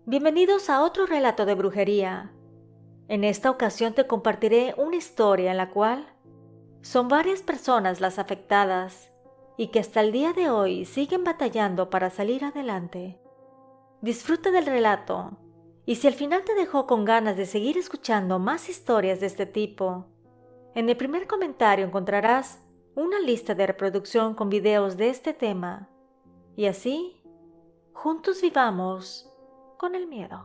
Bienvenidos a otro relato de brujería. En esta ocasión te compartiré una historia en la cual son varias personas las afectadas y que hasta el día de hoy siguen batallando para salir adelante. Disfruta del relato y si al final te dejó con ganas de seguir escuchando más historias de este tipo, en el primer comentario encontrarás una lista de reproducción con videos de este tema y así, juntos vivamos con el miedo.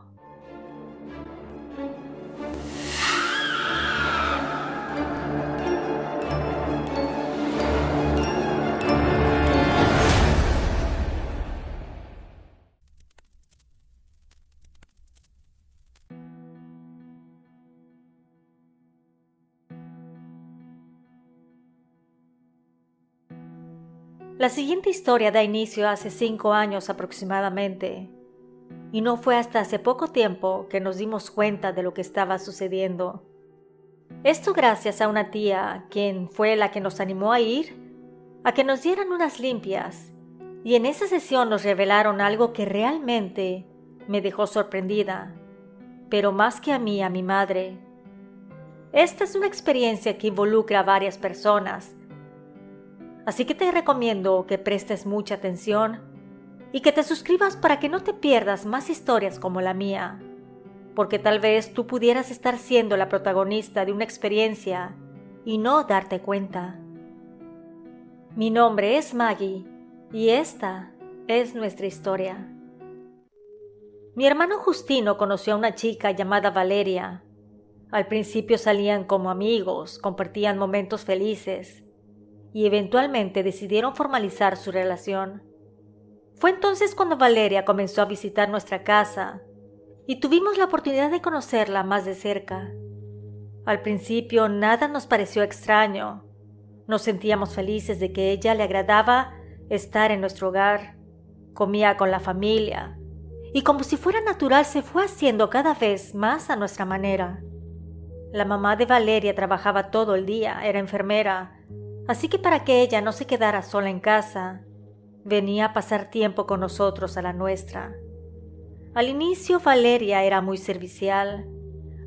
La siguiente historia da inicio hace 5 años aproximadamente, y no fue hasta hace poco tiempo que nos dimos cuenta de lo que estaba sucediendo. Esto gracias a una tía, quien fue la que nos animó a ir, a que nos dieran unas limpias, y en esa sesión nos revelaron algo que realmente me dejó sorprendida, pero más que a mí, a mi madre. Esta es una experiencia que involucra a varias personas, así que te recomiendo que prestes mucha atención y que te suscribas para que no te pierdas más historias como la mía, porque tal vez tú pudieras estar siendo la protagonista de una experiencia y no darte cuenta. Mi nombre es Maggie y esta es nuestra historia. Mi hermano Justino conoció a una chica llamada Valeria. Al principio salían como amigos, compartían momentos felices y eventualmente decidieron formalizar su relación. Fue entonces cuando Valeria comenzó a visitar nuestra casa y tuvimos la oportunidad de conocerla más de cerca. Al principio nada nos pareció extraño. Nos sentíamos felices de que ella le agradaba estar en nuestro hogar, comía con la familia y como si fuera natural se fue haciendo cada vez más a nuestra manera. La mamá de Valeria trabajaba todo el día, era enfermera, así que para que ella no se quedara sola en casa, venía a pasar tiempo con nosotros a la nuestra. Al inicio Valeria era muy servicial,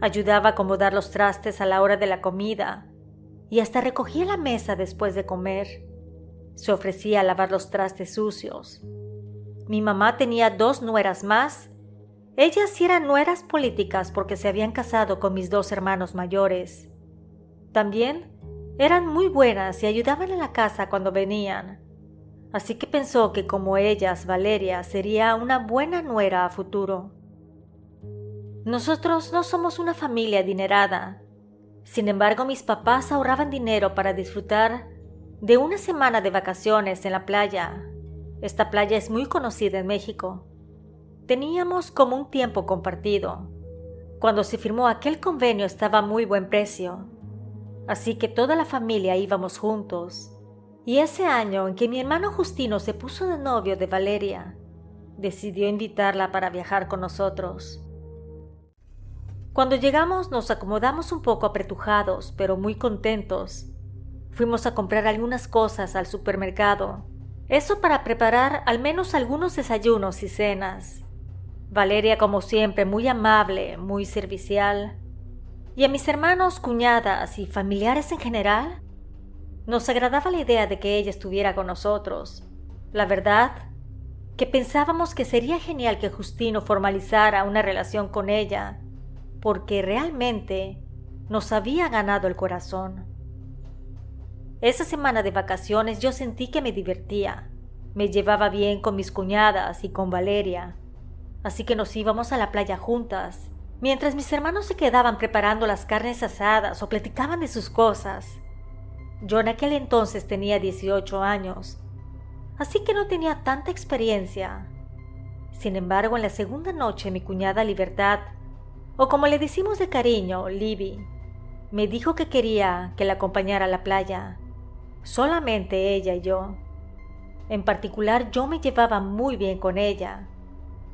ayudaba a acomodar los trastes a la hora de la comida y hasta recogía la mesa después de comer. Se ofrecía a lavar los trastes sucios. Mi mamá tenía 2 nueras más. Ellas sí eran nueras políticas porque se habían casado con mis 2 hermanos mayores. También eran muy buenas y ayudaban en la casa cuando venían. Así que pensó que como ellas, Valeria sería una buena nuera a futuro. Nosotros no somos una familia adinerada. Sin embargo, mis papás ahorraban dinero para disfrutar de una semana de vacaciones en la playa. Esta playa es muy conocida en México. Teníamos como un tiempo compartido. Cuando se firmó aquel convenio estaba a muy buen precio. Así que toda la familia íbamos juntos. Y ese año en que mi hermano Justino se puso de novio de Valeria, decidió invitarla para viajar con nosotros. Cuando llegamos nos acomodamos un poco apretujados, pero muy contentos. Fuimos a comprar algunas cosas al supermercado, eso para preparar al menos algunos desayunos y cenas. Valeria, como siempre, muy amable, muy servicial. Y a mis hermanos, cuñadas y familiares en general, nos agradaba la idea de que ella estuviera con nosotros. La verdad, que pensábamos que sería genial que Justino formalizara una relación con ella, porque realmente nos había ganado el corazón. Esa semana de vacaciones yo sentí que me divertía. Me llevaba bien con mis cuñadas y con Valeria, así que nos íbamos a la playa juntas, mientras mis hermanos se quedaban preparando las carnes asadas o platicaban de sus cosas. Yo en aquel entonces tenía 18 años, así que no tenía tanta experiencia. Sin embargo, en la segunda noche mi cuñada Libertad, o como le decimos de cariño, Libby, me dijo que quería que la acompañara a la playa, solamente ella y yo. En particular, yo me llevaba muy bien con ella.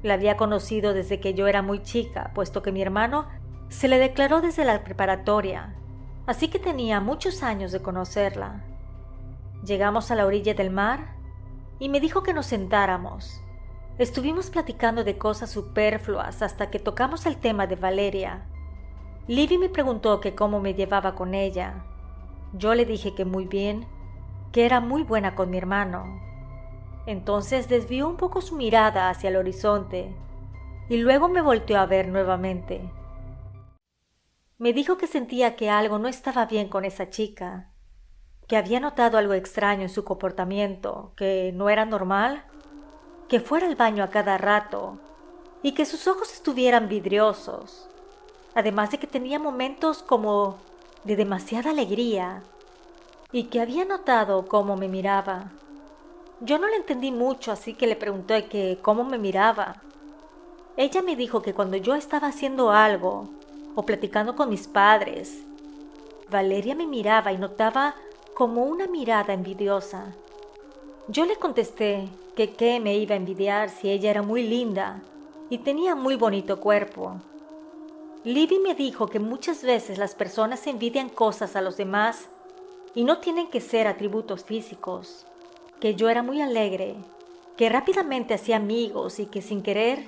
La había conocido desde que yo era muy chica, puesto que mi hermano se le declaró desde la preparatoria, así que tenía muchos años de conocerla. Llegamos a la orilla del mar y me dijo que nos sentáramos. Estuvimos platicando de cosas superfluas hasta que tocamos el tema de Valeria. Libby me preguntó que cómo me llevaba con ella. Yo le dije que muy bien, que era muy buena con mi hermano. Entonces desvió un poco su mirada hacia el horizonte y luego me volteó a ver nuevamente. Me dijo que sentía que algo no estaba bien con esa chica, que había notado algo extraño en su comportamiento, que no era normal, que fuera al baño a cada rato y que sus ojos estuvieran vidriosos, además de que tenía momentos como de demasiada alegría y que había notado cómo me miraba. Yo no le entendí mucho, así que le pregunté que cómo me miraba. Ella me dijo que cuando yo estaba haciendo algo o platicando con mis padres, Valeria me miraba y notaba como una mirada envidiosa. Yo le contesté que qué me iba a envidiar si ella era muy linda y tenía muy bonito cuerpo. Libby me dijo que muchas veces las personas envidian cosas a los demás y no tienen que ser atributos físicos, que yo era muy alegre, que rápidamente hacía amigos y que sin querer,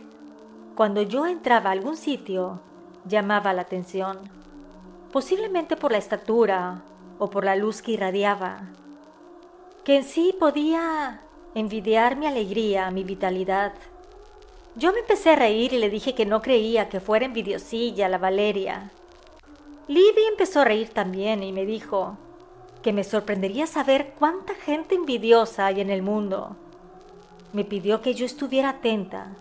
cuando yo entraba a algún sitio, llamaba la atención, posiblemente por la estatura o por la luz que irradiaba, que en sí podía envidiar mi alegría, mi vitalidad. Yo me empecé a reír y le dije que no creía que fuera envidiosilla la Valeria. Libby empezó a reír también y me dijo que me sorprendería saber cuánta gente envidiosa hay en el mundo. Me pidió que yo estuviera atenta.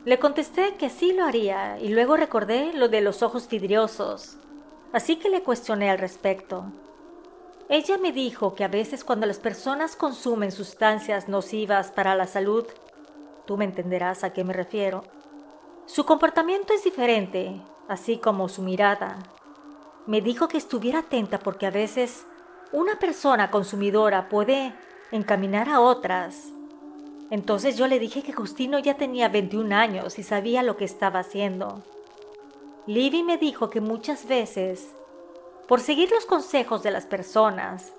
Le contesté que sí lo haría y luego recordé lo de los ojos vidriosos, así que le cuestioné al respecto. Ella me dijo que a veces cuando las personas consumen sustancias nocivas para la salud, tú me entenderás a qué me refiero, su comportamiento es diferente, así como su mirada. Me dijo que estuviera atenta porque a veces una persona consumidora puede encaminar a otras. Entonces yo le dije que Justino ya tenía 21 años y sabía lo que estaba haciendo. Libby me dijo que muchas veces, por seguir los consejos de las personas,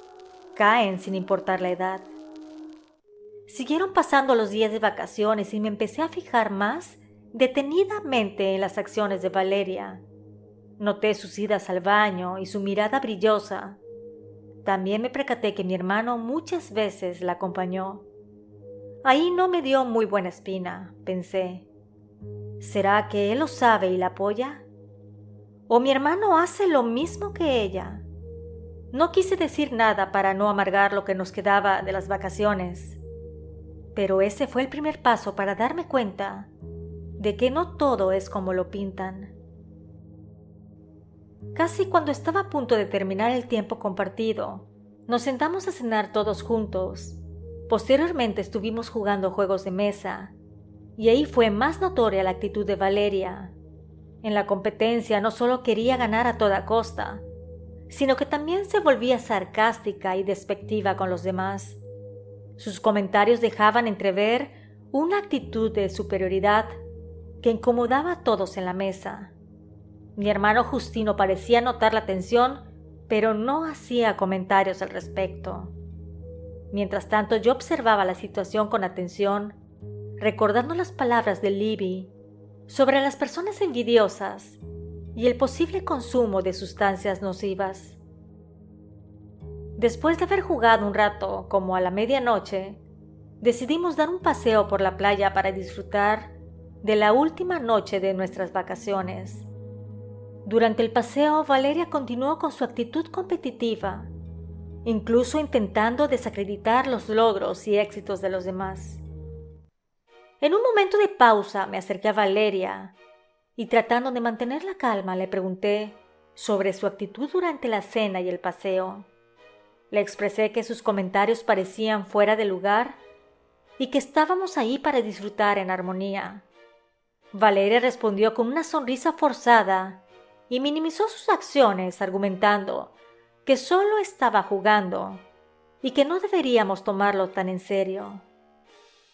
caen sin importar la edad. Siguieron pasando los días de vacaciones y me empecé a fijar más detenidamente en las acciones de Valeria. Noté sus idas al baño y su mirada brillosa. También me percaté que mi hermano muchas veces la acompañó. Ahí no me dio muy buena espina, pensé. ¿Será que él lo sabe y la apoya? ¿O mi hermano hace lo mismo que ella? No quise decir nada para no amargar lo que nos quedaba de las vacaciones, pero ese fue el primer paso para darme cuenta de que no todo es como lo pintan. Casi cuando estaba a punto de terminar el tiempo compartido, nos sentamos a cenar todos juntos. Posteriormente estuvimos jugando juegos de mesa, y ahí fue más notoria la actitud de Valeria. En la competencia no solo quería ganar a toda costa, sino que también se volvía sarcástica y despectiva con los demás. Sus comentarios dejaban entrever una actitud de superioridad que incomodaba a todos en la mesa. Mi hermano Justino parecía notar la tensión, pero no hacía comentarios al respecto. Mientras tanto, yo observaba la situación con atención, recordando las palabras de Libby sobre las personas envidiosas y el posible consumo de sustancias nocivas. Después de haber jugado un rato, como a la medianoche, decidimos dar un paseo por la playa para disfrutar de la última noche de nuestras vacaciones. Durante el paseo, Valeria continuó con su actitud competitiva, incluso intentando desacreditar los logros y éxitos de los demás. En un momento de pausa me acerqué a Valeria y tratando de mantener la calma le pregunté sobre su actitud durante la cena y el paseo. Le expresé que sus comentarios parecían fuera de lugar y que estábamos ahí para disfrutar en armonía. Valeria respondió con una sonrisa forzada y minimizó sus acciones argumentando que solo estaba jugando y que no deberíamos tomarlo tan en serio.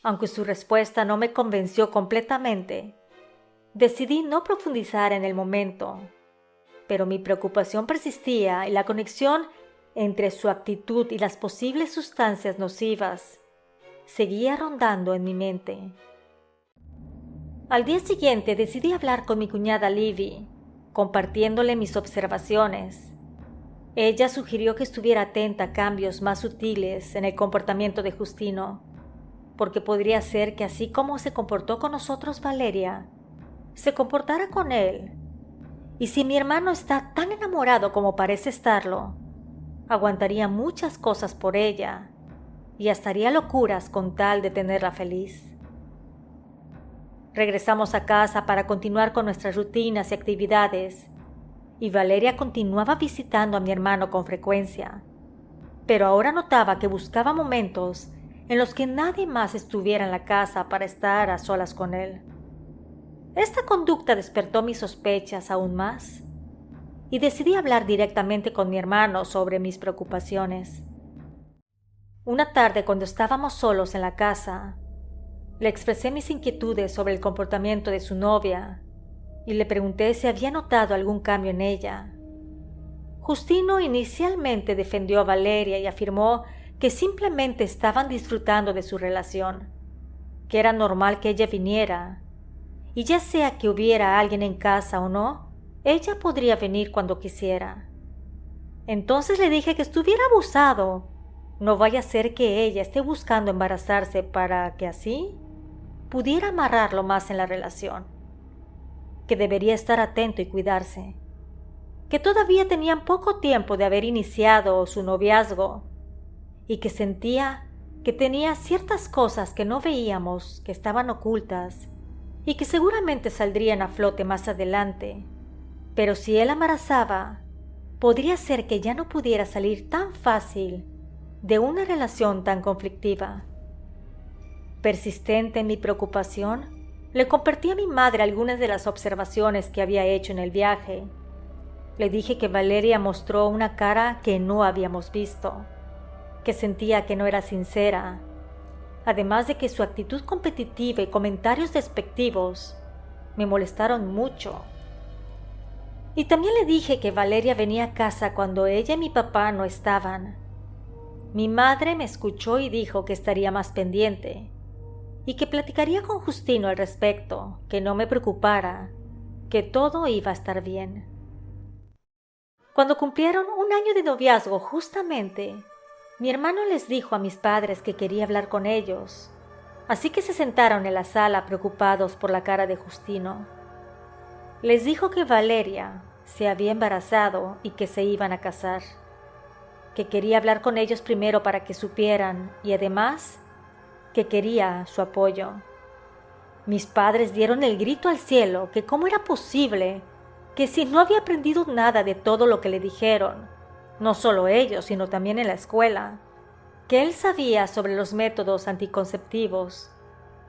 Aunque su respuesta no me convenció completamente, decidí no profundizar en el momento, pero mi preocupación persistía y la conexión entre su actitud y las posibles sustancias nocivas seguía rondando en mi mente. Al día siguiente decidí hablar con mi cuñada Livy, compartiéndole mis observaciones. Ella sugirió que estuviera atenta a cambios más sutiles en el comportamiento de Justino, porque podría ser que así como se comportó con nosotros Valeria, se comportara con él. Y si mi hermano está tan enamorado como parece estarlo, aguantaría muchas cosas por ella y hasta haría locuras con tal de tenerla feliz. Regresamos a casa para continuar con nuestras rutinas y actividades, y Valeria continuaba visitando a mi hermano con frecuencia, pero ahora notaba que buscaba momentos en los que nadie más estuviera en la casa para estar a solas con él. Esta conducta despertó mis sospechas aún más, y decidí hablar directamente con mi hermano sobre mis preocupaciones. Una tarde, cuando estábamos solos en la casa, le expresé mis inquietudes sobre el comportamiento de su novia y le pregunté si había notado algún cambio en ella. Justino inicialmente defendió a Valeria y afirmó que simplemente estaban disfrutando de su relación, que era normal que ella viniera, y ya sea que hubiera alguien en casa o no, ella podría venir cuando quisiera. Entonces le dije que estuviera abusado, no vaya a ser que ella esté buscando embarazarse para que así pudiera amarrarlo más en la relación, que debería estar atento y cuidarse, que todavía tenían poco tiempo de haber iniciado su noviazgo y que sentía que tenía ciertas cosas que no veíamos, que estaban ocultas y que seguramente saldrían a flote más adelante, pero si él embarazaba, podría ser que ya no pudiera salir tan fácil de una relación tan conflictiva. Persistente en mi preocupación, le compartí a mi madre algunas de las observaciones que había hecho en el viaje. Le dije que Valeria mostró una cara que no habíamos visto, que sentía que no era sincera, además de que su actitud competitiva y comentarios despectivos me molestaron mucho. Y también le dije que Valeria venía a casa cuando ella y mi papá no estaban. Mi madre me escuchó y dijo que estaría más pendiente y que platicaría con Justino al respecto, que no me preocupara, que todo iba a estar bien. Cuando cumplieron un año de noviazgo, justamente, mi hermano les dijo a mis padres que quería hablar con ellos, así que se sentaron en la sala preocupados por la cara de Justino. Les dijo que Valeria se había embarazado y que se iban a casar, que quería hablar con ellos primero para que supieran y además que quería su apoyo. Mis padres dieron el grito al cielo que cómo era posible, que si no había aprendido nada de todo lo que le dijeron, no solo ellos, sino también en la escuela, que él sabía sobre los métodos anticonceptivos,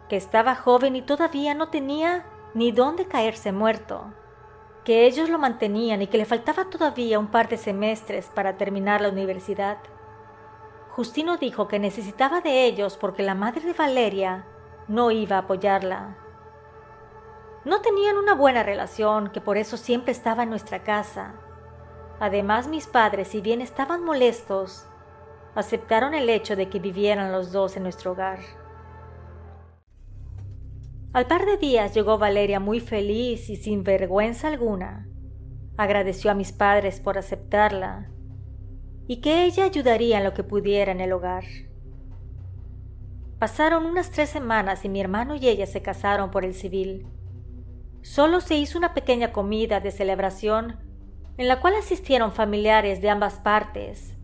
que estaba joven y todavía no tenía ni dónde caerse muerto, que ellos lo mantenían y que le faltaba todavía un par de semestres para terminar la universidad. Justino dijo que necesitaba de ellos porque la madre de Valeria no iba a apoyarla. No tenían una buena relación, que por eso siempre estaba en nuestra casa. Además, mis padres, si bien estaban molestos, aceptaron el hecho de que vivieran los dos en nuestro hogar. Al par de días llegó Valeria muy feliz y sin vergüenza alguna. Agradeció a mis padres por aceptarla y que ella ayudaría en lo que pudiera en el hogar. Pasaron unas 3 semanas y mi hermano y ella se casaron por el civil. Solo se hizo una pequeña comida de celebración en la cual asistieron familiares de ambas partes.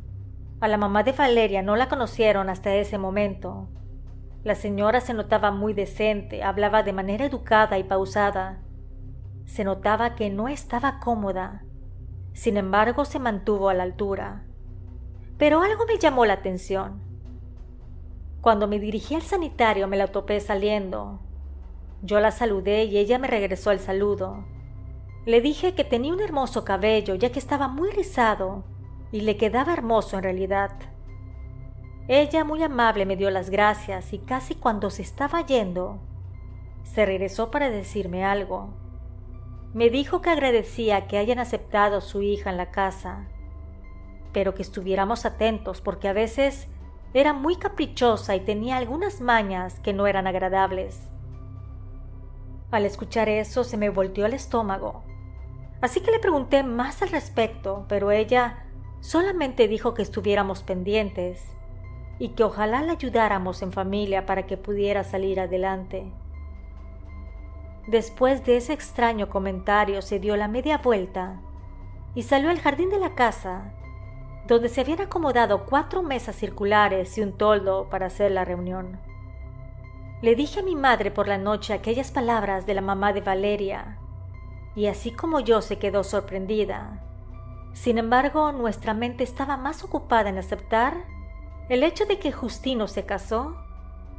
A la mamá de Valeria no la conocieron hasta ese momento. La señora se notaba muy decente, hablaba de manera educada y pausada. Se notaba que no estaba cómoda. Sin embargo, se mantuvo a la altura. Pero algo me llamó la atención. Cuando me dirigí al sanitario me la topé saliendo. Yo la saludé y ella me regresó el saludo. Le dije que tenía un hermoso cabello ya que estaba muy rizado y le quedaba hermoso en realidad. Ella muy amable me dio las gracias y casi cuando se estaba yendo, se regresó para decirme algo. Me dijo que agradecía que hayan aceptado a su hija en la casa, pero que estuviéramos atentos porque a veces era muy caprichosa y tenía algunas mañas que no eran agradables. Al escuchar eso se me volteó el estómago. Así que le pregunté más al respecto, pero ella solamente dijo que estuviéramos pendientes y que ojalá la ayudáramos en familia para que pudiera salir adelante. Después de ese extraño comentario se dio la media vuelta y salió al jardín de la casa, donde se habían acomodado 4 mesas circulares y un toldo para hacer la reunión. Le dije a mi madre por la noche aquellas palabras de la mamá de Valeria, y así como yo se quedó sorprendida. Sin embargo, nuestra mente estaba más ocupada en aceptar el hecho de que Justino se casó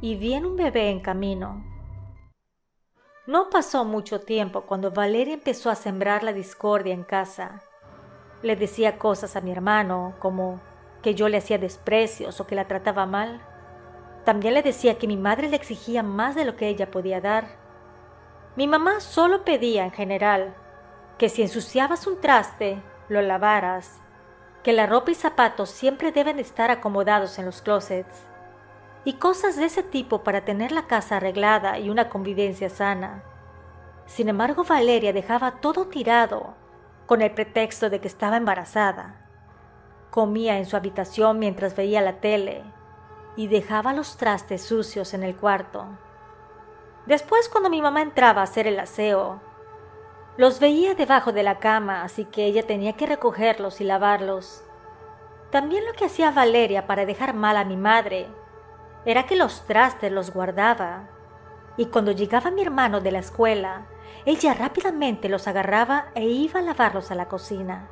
y viene un bebé en camino. No pasó mucho tiempo cuando Valeria empezó a sembrar la discordia en casa. Le decía cosas a mi hermano, como que yo le hacía desprecios o que la trataba mal. También le decía que mi madre le exigía más de lo que ella podía dar. Mi mamá solo pedía en general que si ensuciabas un traste, lo lavaras, que la ropa y zapatos siempre deben estar acomodados en los closets, y cosas de ese tipo para tener la casa arreglada y una convivencia sana. Sin embargo, Valeria dejaba todo tirado con el pretexto de que estaba embarazada. Comía en su habitación mientras veía la tele y dejaba los trastes sucios en el cuarto. Después, cuando mi mamá entraba a hacer el aseo, los veía debajo de la cama, así que ella tenía que recogerlos y lavarlos. También lo que hacía Valeria para dejar mal a mi madre era que los trastes los guardaba, y cuando llegaba mi hermano de la escuela, ella rápidamente los agarraba e iba a lavarlos a la cocina.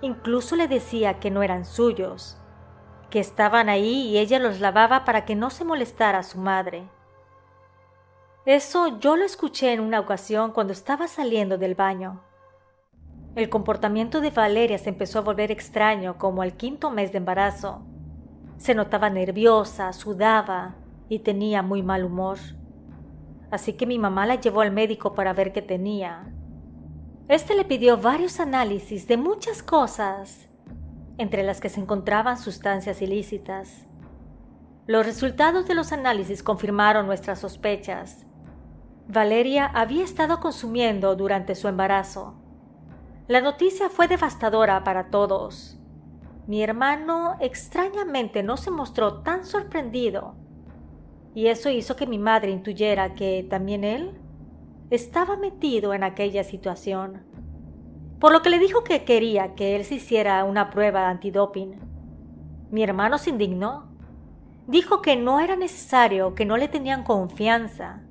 Incluso le decía que no eran suyos, que estaban ahí y ella los lavaba para que no se molestara a su madre. Eso yo lo escuché en una ocasión cuando estaba saliendo del baño. El comportamiento de Valeria se empezó a volver extraño como al 5.º mes de embarazo. Se notaba nerviosa, sudaba y tenía muy mal humor. Así que mi mamá la llevó al médico para ver qué tenía. Este le pidió varios análisis de muchas cosas, entre las que se encontraban sustancias ilícitas. Los resultados de los análisis confirmaron nuestras sospechas. Valeria había estado consumiendo durante su embarazo. La noticia fue devastadora para todos. Mi hermano extrañamente no se mostró tan sorprendido, y eso hizo que mi madre intuyera que también él estaba metido en aquella situación, por lo que le dijo que quería que él se hiciera una prueba antidoping. Mi hermano se indignó. Dijo que no era necesario, que no le tenían confianza,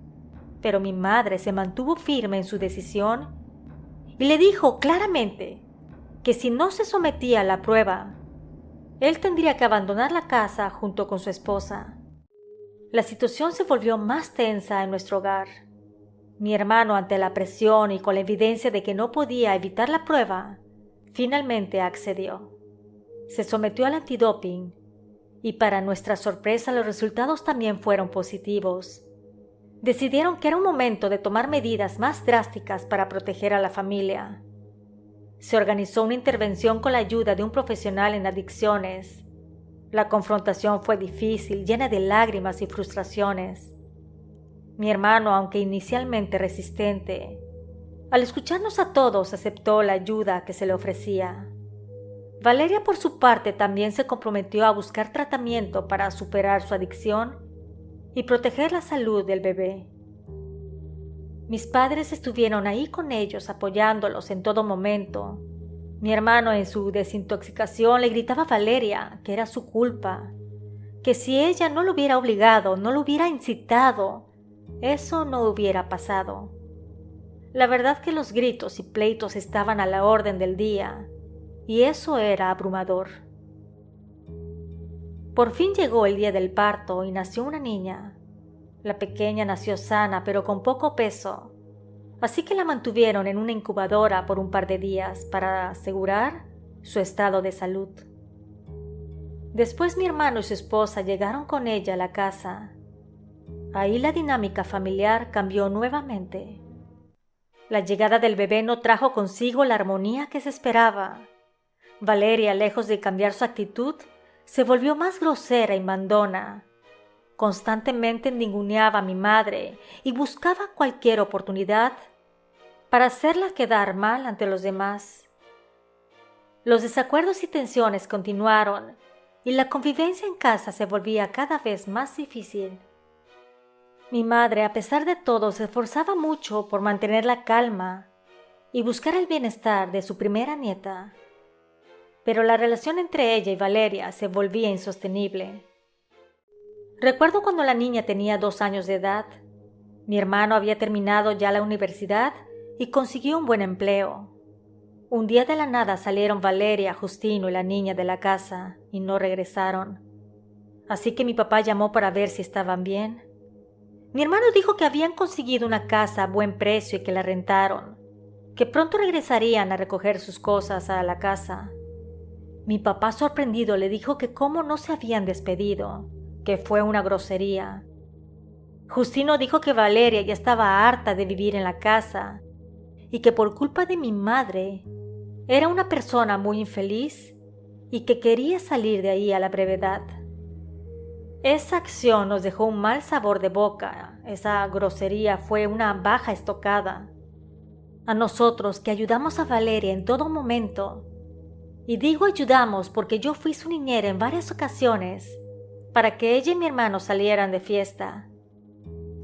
pero mi madre se mantuvo firme en su decisión y le dijo claramente que si no se sometía a la prueba, él tendría que abandonar la casa junto con su esposa. La situación se volvió más tensa en nuestro hogar. Mi hermano, ante la presión y con la evidencia de que no podía evitar la prueba, finalmente accedió. Se sometió al antidoping y para nuestra sorpresa los resultados también fueron positivos. Decidieron que era un momento de tomar medidas más drásticas para proteger a la familia. Se organizó una intervención con la ayuda de un profesional en adicciones. La confrontación fue difícil, llena de lágrimas y frustraciones. Mi hermano, aunque inicialmente resistente, al escucharnos a todos aceptó la ayuda que se le ofrecía. Valeria, por su parte, también se comprometió a buscar tratamiento para superar su adicción y proteger la salud del bebé. Mis padres estuvieron ahí con ellos, apoyándolos en todo momento. Mi hermano, en su desintoxicación, le gritaba a Valeria que era su culpa, que si ella no lo hubiera obligado, no lo hubiera incitado, eso no hubiera pasado. La verdad que los gritos y pleitos estaban a la orden del día, y eso era abrumador. Por fin llegó el día del parto y nació una niña. La pequeña nació sana pero con poco peso, así que la mantuvieron en una incubadora por un par de días para asegurar su estado de salud. Después mi hermano y su esposa llegaron con ella a la casa. Ahí la dinámica familiar cambió nuevamente. La llegada del bebé no trajo consigo la armonía que se esperaba. Valeria, lejos de cambiar su actitud, se volvió más grosera y mandona. Constantemente ninguneaba a mi madre y buscaba cualquier oportunidad para hacerla quedar mal ante los demás. Los desacuerdos y tensiones continuaron y la convivencia en casa se volvía cada vez más difícil. Mi madre, a pesar de todo, se esforzaba mucho por mantener la calma y buscar el bienestar de su primera nieta. Pero la relación entre ella y Valeria se volvía insostenible. Recuerdo cuando la niña tenía 2 años de edad. Mi hermano había terminado ya la universidad y consiguió un buen empleo. Un día de la nada salieron Valeria, Justino y la niña de la casa y no regresaron. Así que mi papá llamó para ver si estaban bien. Mi hermano dijo que habían conseguido una casa a buen precio y que la rentaron, que pronto regresarían a recoger sus cosas a la casa. Mi papá, sorprendido, le dijo que cómo no se habían despedido, que fue una grosería. Justino dijo que Valeria ya estaba harta de vivir en la casa y que por culpa de mi madre era una persona muy infeliz y que quería salir de ahí a la brevedad. Esa acción nos dejó un mal sabor de boca. Esa grosería fue una baja estocada. A nosotros que ayudamos a Valeria en todo momento, y digo ayudamos porque yo fui su niñera en varias ocasiones para que ella y mi hermano salieran de fiesta.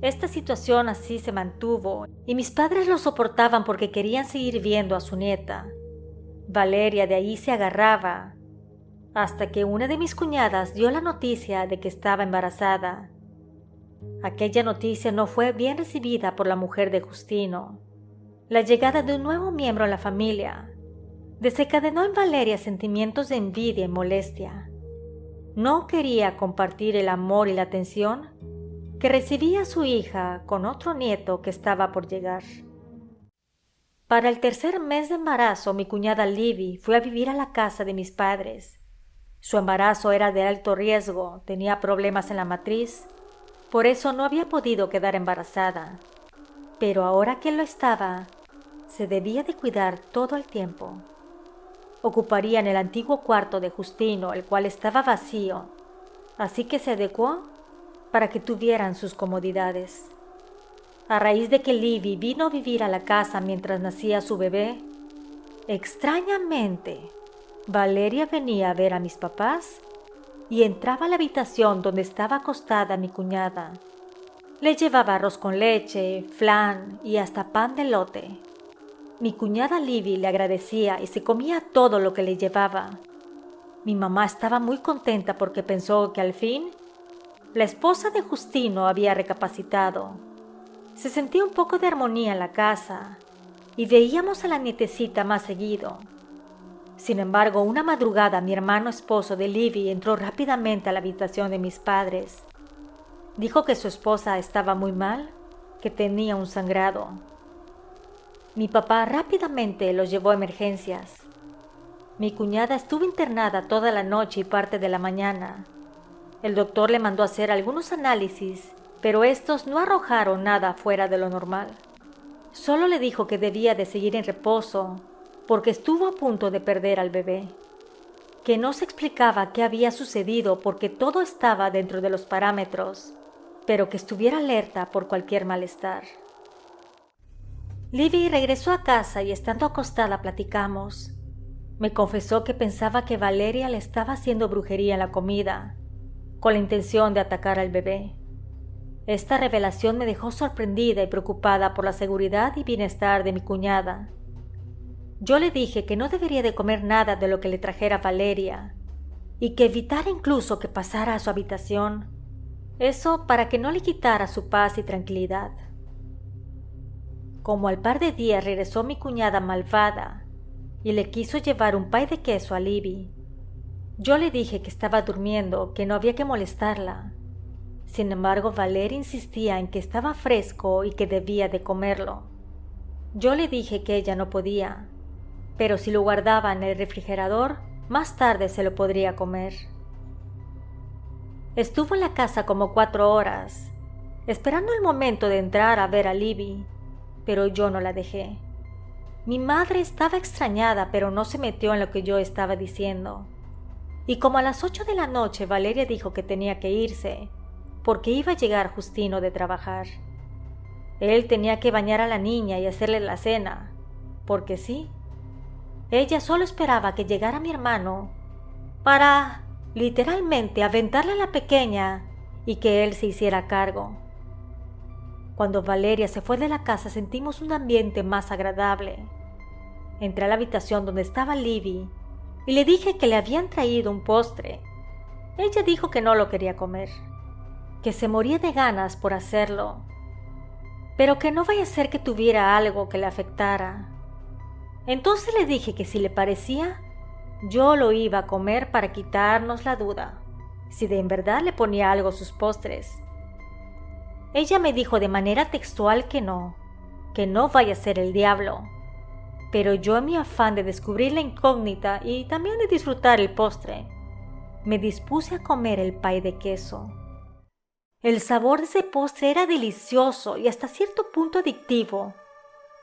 Esta situación así se mantuvo y mis padres lo soportaban porque querían seguir viendo a su nieta. Valeria de ahí se agarraba, hasta que una de mis cuñadas dio la noticia de que estaba embarazada. Aquella noticia no fue bien recibida por la mujer de Justino. La llegada de un nuevo miembro en la familia desencadenó en Valeria sentimientos de envidia y molestia. No quería compartir el amor y la atención que recibía su hija con otro nieto que estaba por llegar. Para el 3er mes de embarazo, mi cuñada Libby fue a vivir a la casa de mis padres. Su embarazo era de alto riesgo, tenía problemas en la matriz, por eso no había podido quedar embarazada. Pero ahora que lo estaba, se debía de cuidar todo el tiempo. Ocuparían el antiguo cuarto de Justino, el cual estaba vacío, así que se adecuó para que tuvieran sus comodidades. A raíz de que Libby vino a vivir a la casa mientras nacía su bebé, extrañamente, Valeria venía a ver a mis papás y entraba a la habitación donde estaba acostada mi cuñada. Le llevaba arroz con leche, flan y hasta pan de elote. Mi cuñada Libby le agradecía y se comía todo lo que le llevaba. Mi mamá estaba muy contenta porque pensó que al fin la esposa de Justino había recapacitado. Se sentía un poco de armonía en la casa y veíamos a la nietecita más seguido. Sin embargo, una madrugada mi hermano esposo de Libby entró rápidamente a la habitación de mis padres. Dijo que su esposa estaba muy mal, que tenía un sangrado. Mi papá rápidamente los llevó a emergencias. Mi cuñada estuvo internada toda la noche y parte de la mañana. El doctor le mandó hacer algunos análisis, pero estos no arrojaron nada fuera de lo normal. Solo le dijo que debía de seguir en reposo porque estuvo a punto de perder al bebé, que no se explicaba qué había sucedido porque todo estaba dentro de los parámetros, pero que estuviera alerta por cualquier malestar. Libby regresó a casa y estando acostada platicamos. Me confesó que pensaba que Valeria le estaba haciendo brujería en la comida, con la intención de atacar al bebé. Esta revelación me dejó sorprendida y preocupada por la seguridad y bienestar de mi cuñada. Yo le dije que no debería de comer nada de lo que le trajera Valeria y que evitara incluso que pasara a su habitación, eso para que no le quitara su paz y tranquilidad. Como al par de días regresó mi cuñada malvada y le quiso llevar un pay de queso a Libby. Yo le dije que estaba durmiendo, que no había que molestarla. Sin embargo, Valeria insistía en que estaba fresco y que debía de comerlo. Yo le dije que ella no podía, pero si lo guardaba en el refrigerador, más tarde se lo podría comer. Estuvo en la casa como 4 horas, esperando el momento de entrar a ver a Libby, pero yo no la dejé. Mi madre estaba extrañada, pero no se metió en lo que yo estaba diciendo. Y como a las 8 de la noche Valeria dijo que tenía que irse, porque iba a llegar Justino de trabajar. Él tenía que bañar a la niña y hacerle la cena, porque sí, ella solo esperaba que llegara mi hermano para, literalmente, aventarle a la pequeña y que él se hiciera cargo. Cuando Valeria se fue de la casa sentimos un ambiente más agradable. Entré a la habitación donde estaba Libby y le dije que le habían traído un postre. Ella dijo que no lo quería comer, que se moría de ganas por hacerlo, pero que no vaya a ser que tuviera algo que le afectara. Entonces le dije que si le parecía, yo lo iba a comer para quitarnos la duda, si de en verdad le ponía algo a sus postres. Ella me dijo de manera textual que no vaya a ser el diablo, pero yo en mi afán de descubrir la incógnita y también de disfrutar el postre, me dispuse a comer el pay de queso. El sabor de ese postre era delicioso y hasta cierto punto adictivo.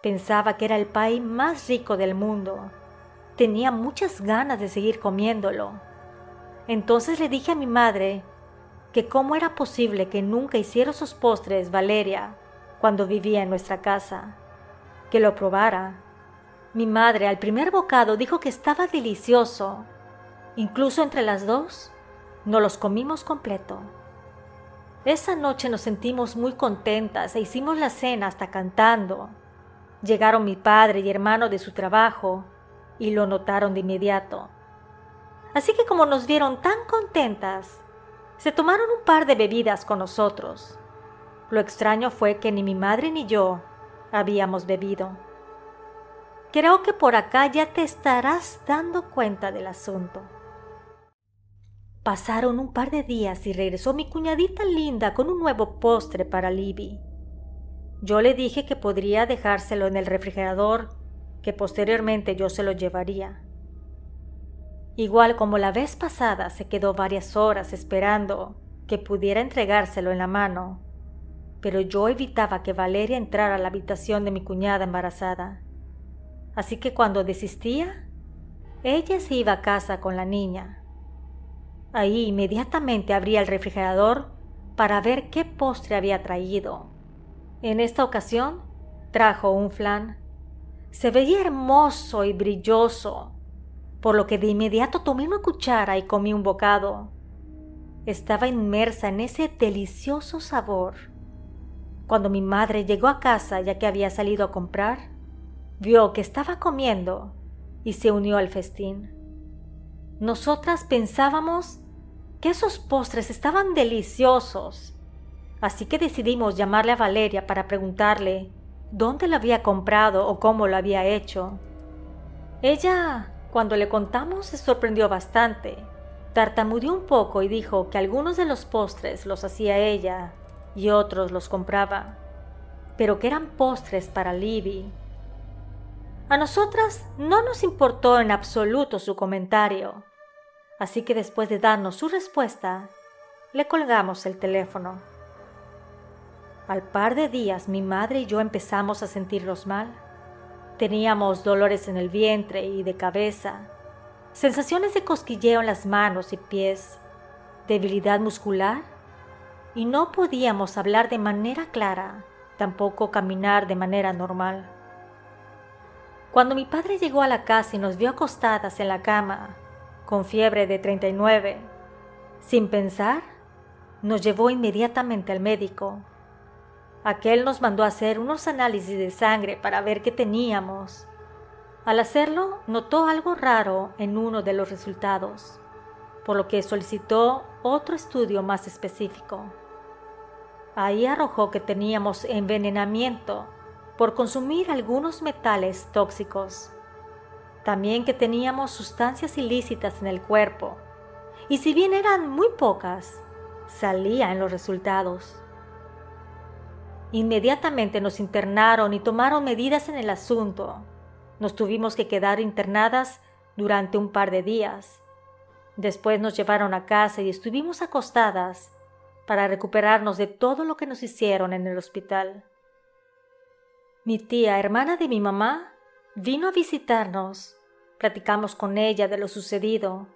Pensaba que era el pay más rico del mundo. Tenía muchas ganas de seguir comiéndolo. Entonces le dije a mi madre que cómo era posible que nunca hiciera esos postres Valeria cuando vivía en nuestra casa. Que lo probara. Mi madre al primer bocado dijo que estaba delicioso. Incluso entre las dos, nos los comimos completo. Esa noche nos sentimos muy contentas e hicimos la cena hasta cantando. Llegaron mi padre y hermano de su trabajo y lo notaron de inmediato. Así que como nos vieron tan contentas, se tomaron un par de bebidas con nosotros. Lo extraño fue que ni mi madre ni yo habíamos bebido. Creo que por acá ya te estarás dando cuenta del asunto. Pasaron un par de días y regresó mi cuñadita linda con un nuevo postre para Libby. Yo le dije que podría dejárselo en el refrigerador, que posteriormente yo se lo llevaría. Igual como la vez pasada, se quedó varias horas esperando que pudiera entregárselo en la mano, pero yo evitaba que Valeria entrara a la habitación de mi cuñada embarazada. Así que cuando desistía, ella se iba a casa con la niña. Ahí inmediatamente abría el refrigerador para ver qué postre había traído. En esta ocasión trajo un flan. Se veía hermoso y brilloso, por lo que de inmediato tomé una cuchara y comí un bocado. Estaba inmersa en ese delicioso sabor. Cuando mi madre llegó a casa, ya que había salido a comprar, vio que estaba comiendo y se unió al festín. Nosotras pensábamos que esos postres estaban deliciosos, así que decidimos llamarle a Valeria para preguntarle dónde lo había comprado o cómo lo había hecho. Ella, cuando le contamos, se sorprendió bastante. Tartamudeó un poco y dijo que algunos de los postres los hacía ella y otros los compraba, pero que eran postres para Libby. A nosotras no nos importó en absoluto su comentario, así que después de darnos su respuesta, le colgamos el teléfono. Al par de días mi madre y yo empezamos a sentirnos mal. Teníamos dolores en el vientre y de cabeza, sensaciones de cosquilleo en las manos y pies, debilidad muscular, y no podíamos hablar de manera clara, tampoco caminar de manera normal. Cuando mi padre llegó a la casa y nos vio acostadas en la cama, con fiebre de 39, sin pensar, nos llevó inmediatamente al médico. Aquel nos mandó a hacer unos análisis de sangre para ver qué teníamos. Al hacerlo, notó algo raro en uno de los resultados, por lo que solicitó otro estudio más específico. Ahí arrojó que teníamos envenenamiento por consumir algunos metales tóxicos. También que teníamos sustancias ilícitas en el cuerpo, y si bien eran muy pocas, salía en los resultados. Inmediatamente nos internaron y tomaron medidas en el asunto. Nos tuvimos que quedar internadas durante un par de días. Después nos llevaron a casa y estuvimos acostadas para recuperarnos de todo lo que nos hicieron en el hospital. Mi tía, hermana de mi mamá, vino a visitarnos. Platicamos con ella de lo sucedido.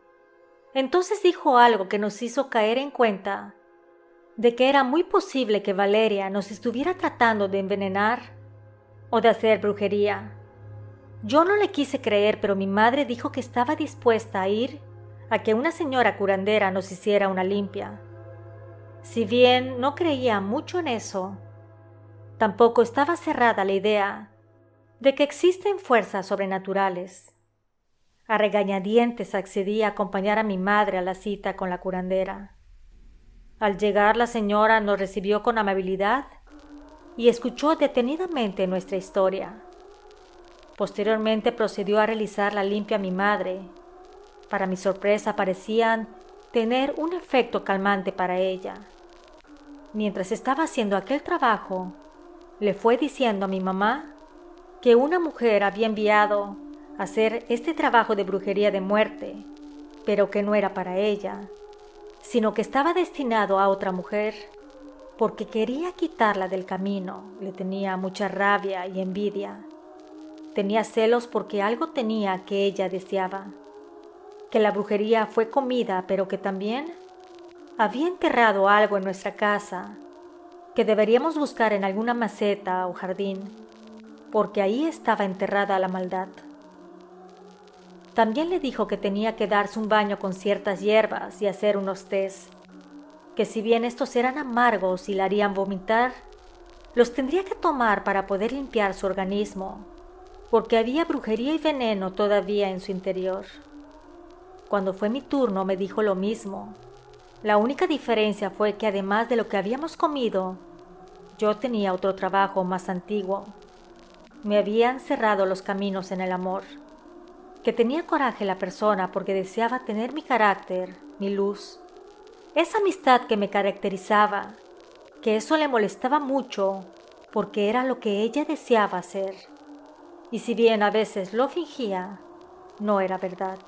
Entonces dijo algo que nos hizo caer en cuenta de que era muy posible que Valeria nos estuviera tratando de envenenar o de hacer brujería. Yo no le quise creer, pero mi madre dijo que estaba dispuesta a ir a que una señora curandera nos hiciera una limpia. Si bien no creía mucho en eso, tampoco estaba cerrada la idea de que existen fuerzas sobrenaturales. A regañadientes accedí a acompañar a mi madre a la cita con la curandera. Al llegar, la señora nos recibió con amabilidad y escuchó detenidamente nuestra historia. Posteriormente procedió a realizar la limpia a mi madre. Para mi sorpresa, parecían tener un efecto calmante para ella. Mientras estaba haciendo aquel trabajo, le fue diciendo a mi mamá que una mujer había enviado a hacer este trabajo de brujería de muerte, pero que no era para ella, sino que estaba destinado a otra mujer, porque quería quitarla del camino. Le tenía mucha rabia y envidia. Tenía celos porque algo tenía que ella deseaba, que la brujería fue comida, pero que también había enterrado algo en nuestra casa, que deberíamos buscar en alguna maceta o jardín, porque ahí estaba enterrada la maldad. También le dijo que tenía que darse un baño con ciertas hierbas y hacer unos tés, que si bien estos eran amargos y la harían vomitar, los tendría que tomar para poder limpiar su organismo, porque había brujería y veneno todavía en su interior. Cuando fue mi turno me dijo lo mismo. La única diferencia fue que además de lo que habíamos comido, yo tenía otro trabajo más antiguo. Me habían cerrado los caminos en el amor, que tenía coraje la persona porque deseaba tener mi carácter, mi luz, esa amistad que me caracterizaba, que eso le molestaba mucho porque era lo que ella deseaba hacer. Y si bien a veces lo fingía, no era verdad.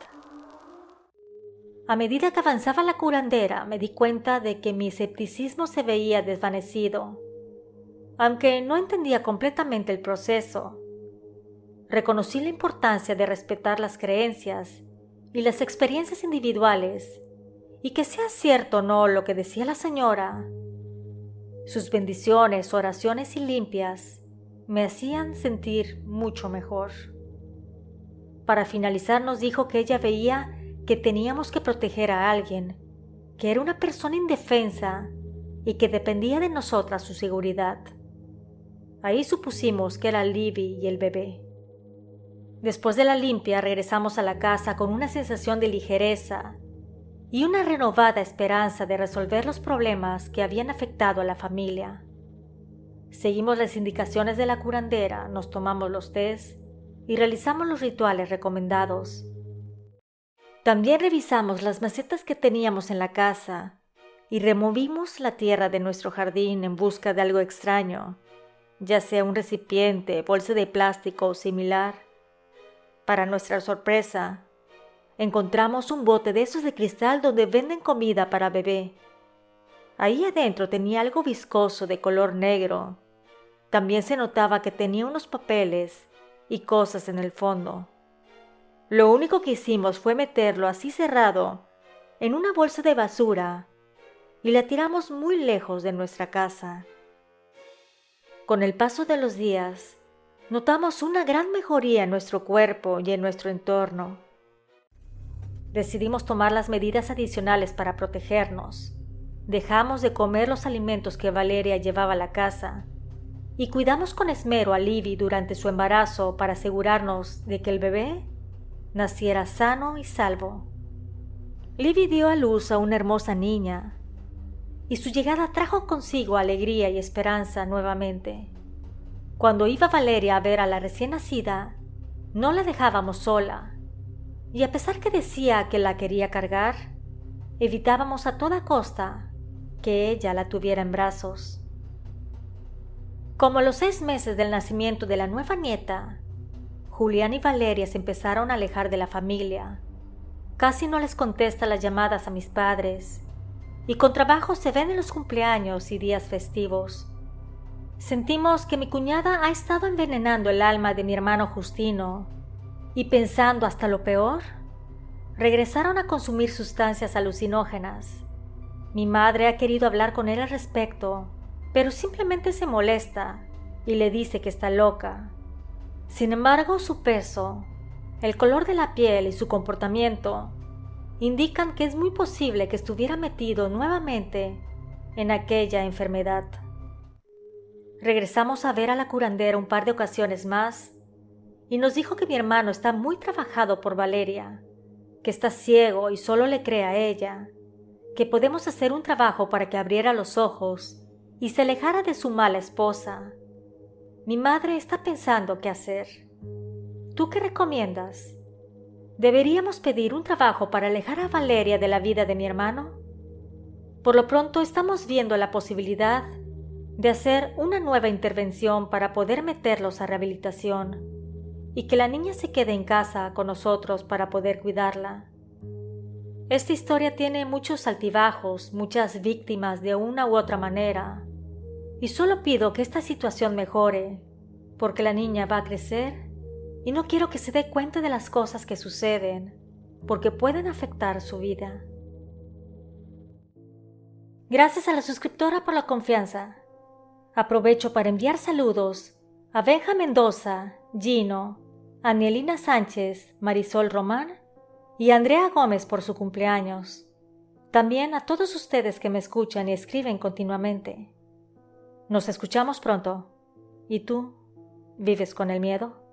A medida que avanzaba la curandera, me di cuenta de que mi escepticismo se veía desvanecido, aunque no entendía completamente el proceso. Reconocí la importancia de respetar las creencias y las experiencias individuales, y que sea cierto o no lo que decía la señora, sus bendiciones, oraciones y limpias me hacían sentir mucho mejor. Para finalizar, nos dijo que ella veía que teníamos que proteger a alguien, que era una persona indefensa y que dependía de nosotras su seguridad. Ahí supusimos que era Libby y el bebé. Después de la limpia regresamos a la casa con una sensación de ligereza y una renovada esperanza de resolver los problemas que habían afectado a la familia. Seguimos las indicaciones de la curandera, nos tomamos los tés y realizamos los rituales recomendados. También revisamos las macetas que teníamos en la casa y removimos la tierra de nuestro jardín en busca de algo extraño, ya sea un recipiente, bolsa de plástico o similar. Para nuestra sorpresa, encontramos un bote de esos de cristal donde venden comida para bebé. Ahí adentro tenía algo viscoso de color negro. También se notaba que tenía unos papeles y cosas en el fondo. Lo único que hicimos fue meterlo así cerrado en una bolsa de basura y la tiramos muy lejos de nuestra casa. Con el paso de los días, notamos una gran mejoría en nuestro cuerpo y en nuestro entorno. Decidimos tomar las medidas adicionales para protegernos. Dejamos de comer los alimentos que Valeria llevaba a la casa y cuidamos con esmero a Libby durante su embarazo para asegurarnos de que el bebé naciera sano y salvo. Libby dio a luz a una hermosa niña y su llegada trajo consigo alegría y esperanza nuevamente. Cuando iba Valeria a ver a la recién nacida, no la dejábamos sola, y a pesar que decía que la quería cargar, evitábamos a toda costa que ella la tuviera en brazos. Como a los 6 meses del nacimiento de la nueva nieta, Julián y Valeria se empezaron a alejar de la familia. Casi no les contesta las llamadas a mis padres, y con trabajo se ven en los cumpleaños y días festivos. Sentimos que mi cuñada ha estado envenenando el alma de mi hermano Justino, y pensando hasta lo peor, regresaron a consumir sustancias alucinógenas. Mi madre ha querido hablar con él al respecto, pero simplemente se molesta y le dice que está loca. Sin embargo, su peso, el color de la piel y su comportamiento indican que es muy posible que estuviera metido nuevamente en aquella enfermedad. Regresamos a ver a la curandera un par de ocasiones más y nos dijo que mi hermano está muy trabajado por Valeria, que está ciego y solo le cree a ella, que podemos hacer un trabajo para que abriera los ojos y se alejara de su mala esposa. Mi madre está pensando qué hacer. ¿Tú qué recomiendas? ¿Deberíamos pedir un trabajo para alejar a Valeria de la vida de mi hermano? Por lo pronto estamos viendo la posibilidad de hacer una nueva intervención para poder meterlos a rehabilitación y que la niña se quede en casa con nosotros para poder cuidarla. Esta historia tiene muchos altibajos, muchas víctimas de una u otra manera, y solo pido que esta situación mejore, porque la niña va a crecer y no quiero que se dé cuenta de las cosas que suceden, porque pueden afectar su vida. Gracias a la suscriptora por la confianza. Aprovecho para enviar saludos a Benja Mendoza, Gino, Anielina Sánchez, Marisol Román y Andrea Gómez por su cumpleaños. También a todos ustedes que me escuchan y escriben continuamente. Nos escuchamos pronto. ¿Y tú? ¿Vives con el miedo?